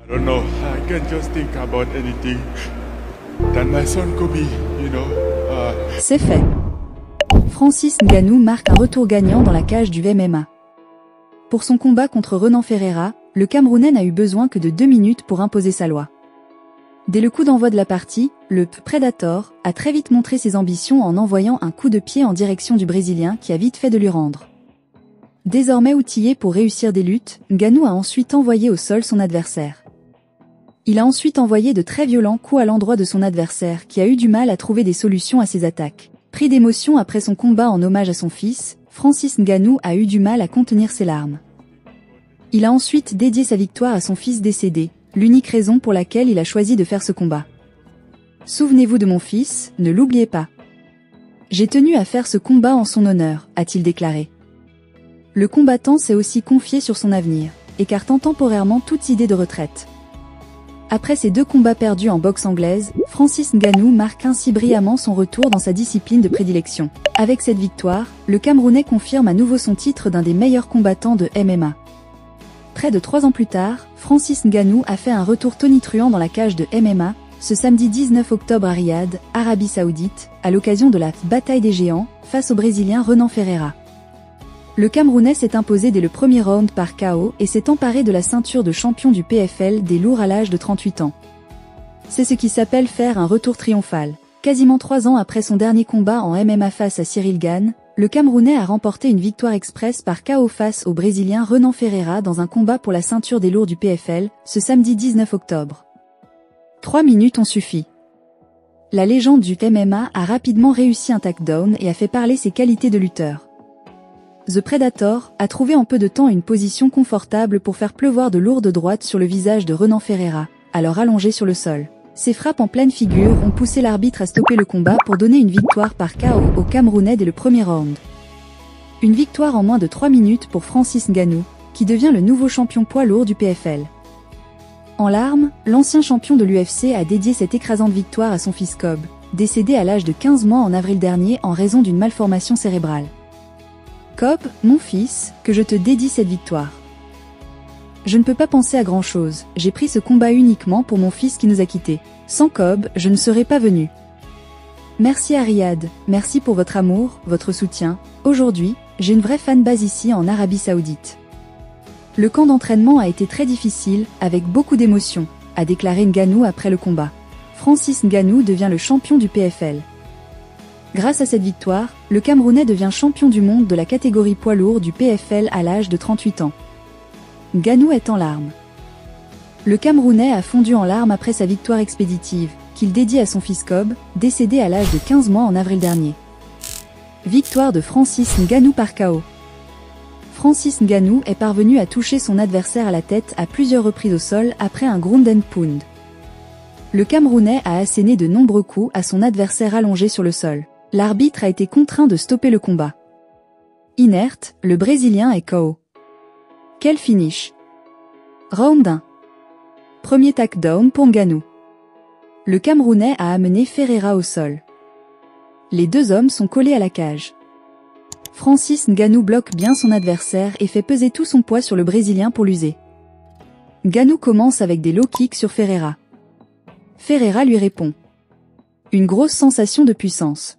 I don't know. I can't just think about anything than my son Kobe, you know. C'est fait. Francis Ngannou marque un retour gagnant dans la cage du MMA. Pour son combat contre Renan Ferreira, le Camerounais n'a eu besoin que de 2 minutes pour imposer sa loi. Dès le coup d'envoi de la partie, le Predator a très vite montré ses ambitions en envoyant un coup de pied en direction du Brésilien qui a vite fait de lui rendre. Désormais outillé pour réussir des luttes, Ngannou a ensuite envoyé au sol son adversaire. Il a ensuite envoyé de très violents coups à l'endroit de son adversaire qui a eu du mal à trouver des solutions à ses attaques. Pris d'émotion après son combat en hommage à son fils, Francis Ngannou a eu du mal à contenir ses larmes. Il a ensuite dédié sa victoire à son fils décédé, l'unique raison pour laquelle il a choisi de faire ce combat. Souvenez-vous de mon fils, ne l'oubliez pas. J'ai tenu à faire ce combat en son honneur, a-t-il déclaré. Le combattant s'est aussi confié sur son avenir, écartant temporairement toute idée de retraite. Après ses 2 combats perdus en boxe anglaise, Francis Ngannou marque ainsi brillamment son retour dans sa discipline de prédilection. Avec cette victoire, le Camerounais confirme à nouveau son titre d'un des meilleurs combattants de MMA. Près de 3 ans plus tard, Francis Ngannou a fait un retour tonitruant dans la cage de MMA, ce samedi 19 octobre à Riyad, Arabie Saoudite, à l'occasion de la « Bataille des géants » face au Brésilien Renan Ferreira. Le Camerounais s'est imposé dès le premier round par KO et s'est emparé de la ceinture de champion du PFL des lourds à l'âge de 38 ans. C'est ce qui s'appelle faire un retour triomphal. Quasiment 3 ans après son dernier combat en MMA face à Cyril Gane, le Camerounais a remporté une victoire express par KO face au Brésilien Renan Ferreira dans un combat pour la ceinture des lourds du PFL, ce samedi 19 octobre. 3 minutes ont suffi. La légende du MMA a rapidement réussi un takedown et a fait parler ses qualités de lutteur. The Predator a trouvé en peu de temps une position confortable pour faire pleuvoir de lourdes droites sur le visage de Renan Ferreira, alors allongé sur le sol. Ses frappes en pleine figure ont poussé l'arbitre à stopper le combat pour donner une victoire par KO au Camerounais dès le premier round. Une victoire en moins de 3 minutes pour Francis Ngannou, qui devient le nouveau champion poids lourd du PFL. En larmes, l'ancien champion de l'UFC a dédié cette écrasante victoire à son fils Cobb, décédé à l'âge de 15 mois en avril dernier en raison d'une malformation cérébrale. Cobb, mon fils, que je te dédie cette victoire. Je ne peux pas penser à grand-chose, j'ai pris ce combat uniquement pour mon fils qui nous a quittés. Sans Cobb, je ne serais pas venu. Merci à Riyad, merci pour votre amour, votre soutien. Aujourd'hui, j'ai une vraie fanbase ici en Arabie Saoudite. Le camp d'entraînement a été très difficile, avec beaucoup d'émotions, a déclaré Ngannou après le combat. Francis Ngannou devient le champion du PFL. Grâce à cette victoire, le Camerounais devient champion du monde de la catégorie poids lourd du PFL à l'âge de 38 ans. Ngannou est en larmes. Le Camerounais a fondu en larmes après sa victoire expéditive, qu'il dédie à son fils Cobb, décédé à l'âge de 15 mois en avril dernier. Victoire de Francis Ngannou par KO. Francis Ngannou est parvenu à toucher son adversaire à la tête à plusieurs reprises au sol après un ground and pound. Le Camerounais a asséné de nombreux coups à son adversaire allongé sur le sol. L'arbitre a été contraint de stopper le combat. Inerte, le Brésilien est KO. Quel finish! Round 1. Premier takedown pour Ngannou. Le Camerounais a amené Ferreira au sol. Les 2 hommes sont collés à la cage. Francis Ngannou bloque bien son adversaire et fait peser tout son poids sur le Brésilien pour l'user. Ngannou commence avec des low kicks sur Ferreira. Ferreira lui répond. Une grosse sensation de puissance.